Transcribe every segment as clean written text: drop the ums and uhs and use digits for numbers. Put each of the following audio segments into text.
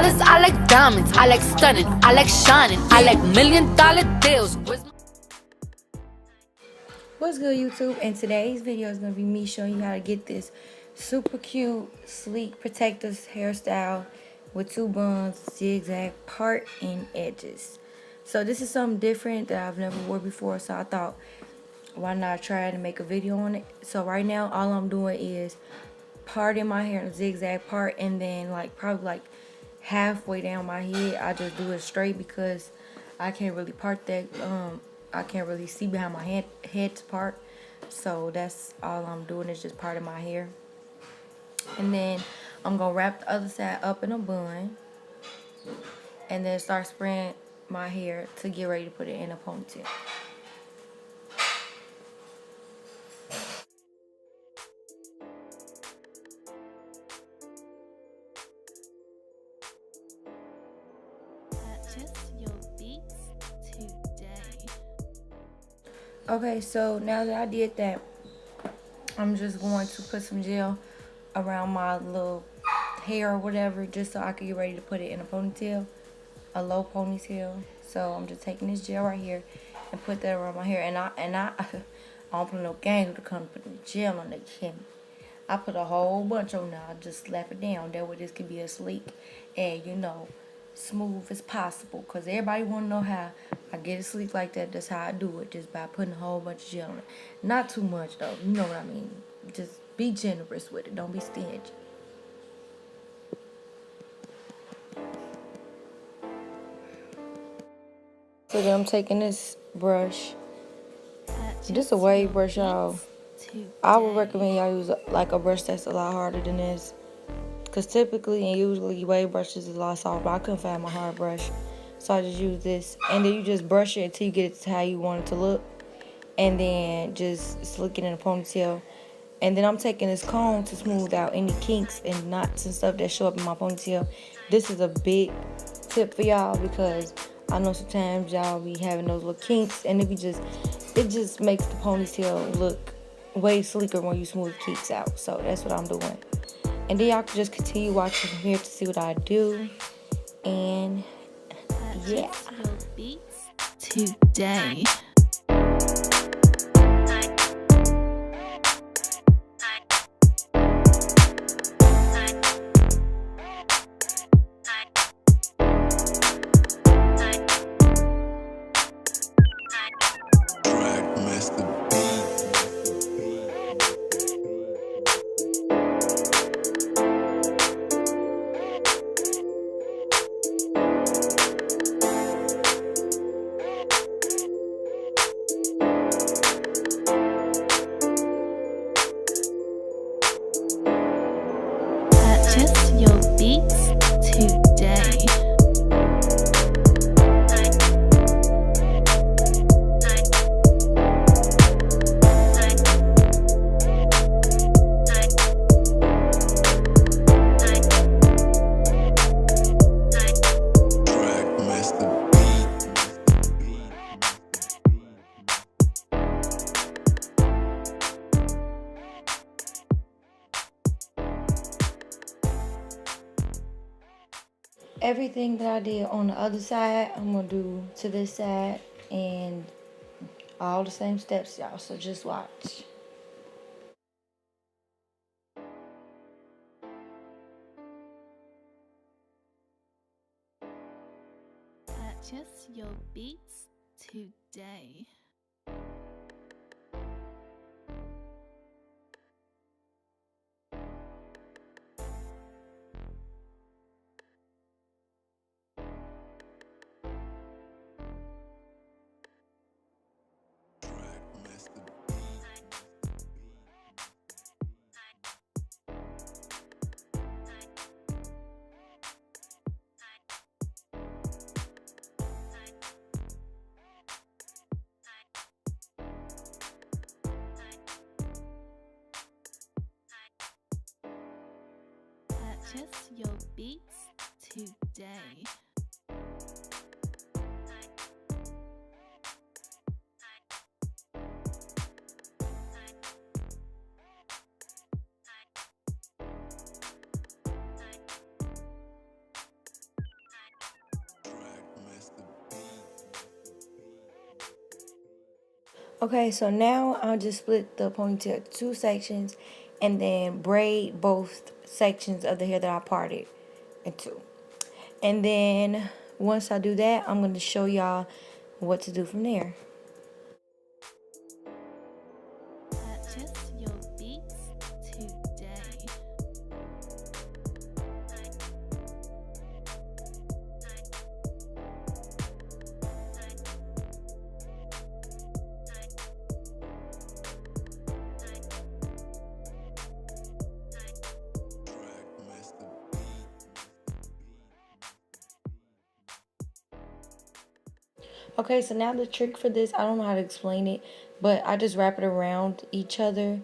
dollars, I like diamonds, I like stunning, I like shining, I like $1,000,000 deals. What's good, YouTube? And today's video is going to be me showing you how to get this super cute, sleek, protective hairstyle with 2 buns, zigzag, part, and edges. So this is something different that I've never wore before, so I thought, why not try to make a video on it? So right now, all I'm doing is parting my hair in a zigzag part, and then probably halfway down my head, I just do it straight because I can't really part that. I can't really see behind my head's part, so that's all I'm doing is just parting my hair. And then I'm gonna wrap the other side up in a bun, and then start spraying my hair to get ready to put it in a ponytail. Okay, so now that I did that, I'm just going to put some gel around my little hair or whatever, just so I can get ready to put it in a ponytail, a low ponytail. So I'm just taking this gel right here and put that around my hair. And I don't put no games to come put the gel on the chin. I put a whole bunch on there. I just slap it down. That way this can be as sleek and, you know, smooth as possible. Because everybody want to know how I get it sleek like that. That's how I do it, just by putting a whole bunch of gel on it. Not too much, though. You know what I mean. Just be generous with it. Don't be stingy. So then I'm taking this brush. This is a wave brush, y'all. I would recommend y'all use like a brush that's a lot harder than this, because typically and usually wave brushes is a lot softer, but I couldn't find my hard brush, so I just use this. And then you just brush it until you get it to how you want it to look, and then just slick it in a ponytail. And then I'm taking this comb to smooth out any kinks and knots and stuff that show up in my ponytail. This is a big tip for y'all, because I know sometimes y'all be having those little kinks, and it just makes the ponytail look way sleeker when you smooth the kinks out. So that's what I'm doing. And then y'all can just continue watching from here to see what I do. And yeah. Beats today. Purchase your beats today. Everything that I did on the other side, I'm going to do to this side, and all the same steps, y'all, so just watch. Purchase your beats today. Purchase your beats today. Okay, so now I'll just split the ponytail into two sections and then braid both sections of the hair that I parted in two. And then once I do that, I'm going to show y'all what to do from there. Purchase your beats today. Okay, so now the trick for this, I don't know how to explain it, but I just wrap it around each other.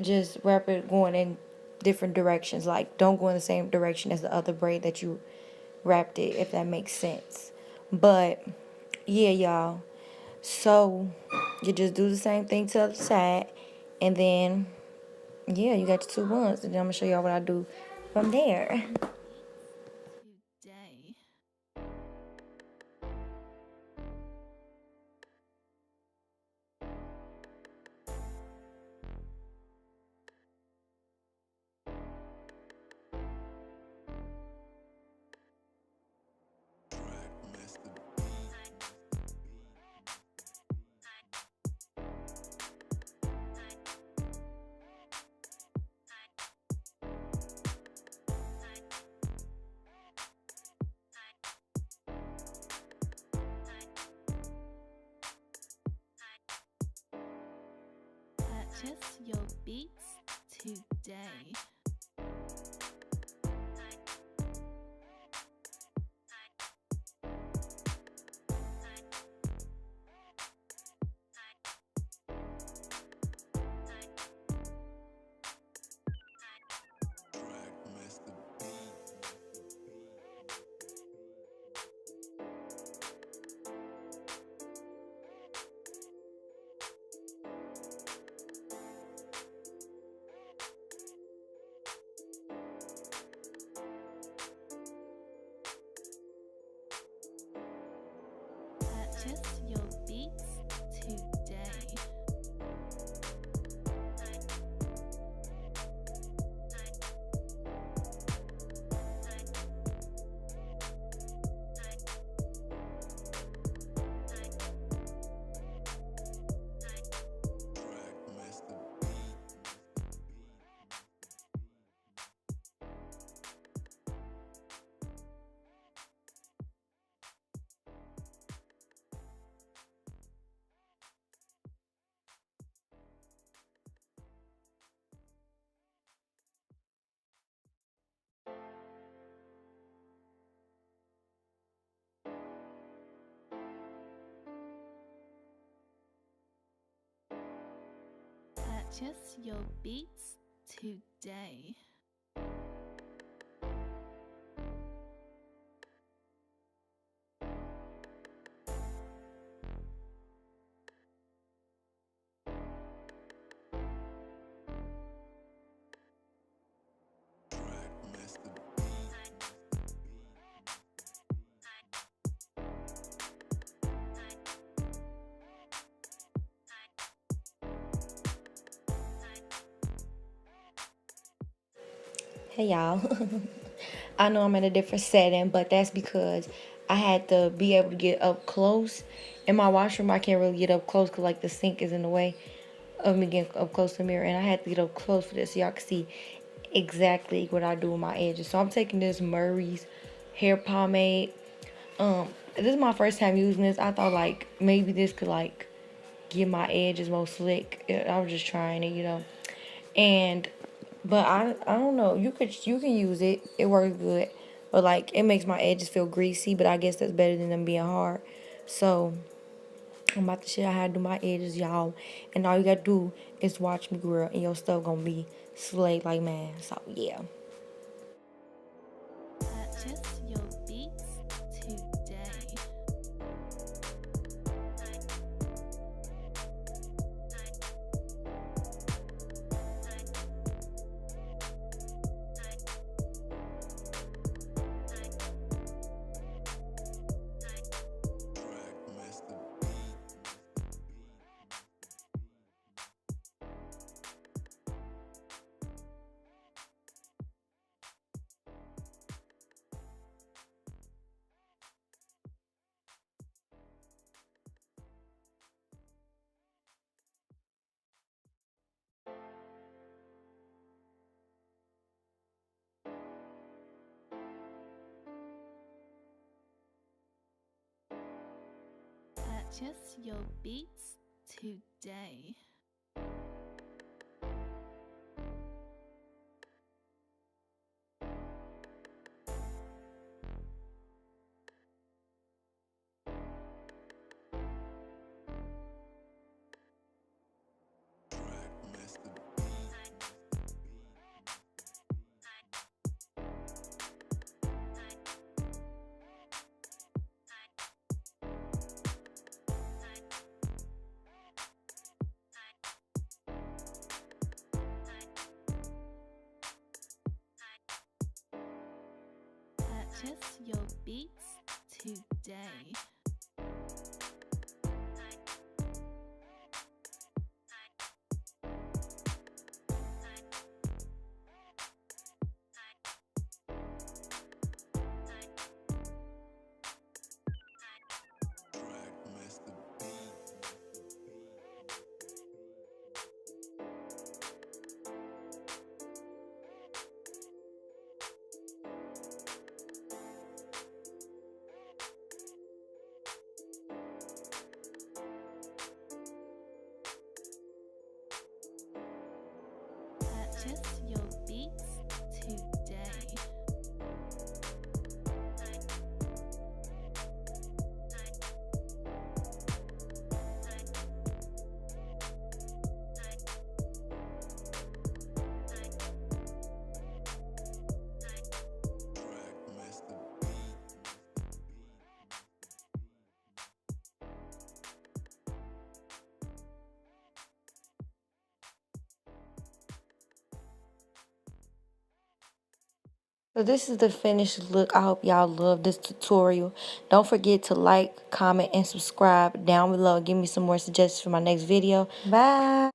Just wrap it going in different directions. Like, don't go in the same direction as the other braid that you wrapped it, if that makes sense. But, yeah, y'all. So, you just do the same thing to the other side. And then, yeah, you got your two buns. And then I'm going to show y'all what I do from there. Today. Purchase your beats today. Purchase your beats today. Purchase your beats today. Hey y'all. I know I'm in a different setting, but that's because I had to be able to get up close. In my washroom, I can't really get up close because like the sink is in the way of me getting up close to the mirror. And I had to get up close for this so y'all can see exactly what I do with my edges. So I'm taking this Murray's hair pomade. This is my first time using this. I thought like maybe this could like get my edges more slick. I was just trying it, you know. And but I don't know. You can use it. It works good. But like it makes my edges feel greasy, but I guess that's better than them being hard. So I'm about to show you how to do my edges, y'all. And all you gotta do is watch me, girl, and your stuff gonna be slayed like man. So yeah. Purchase your beats today. Purchase your beats today. Purchase your beats today. Purchase your beats today. So this is the finished look. I hope y'all love this tutorial. Don't forget to like, comment, and subscribe down below. Give me some more suggestions for my next video. Bye.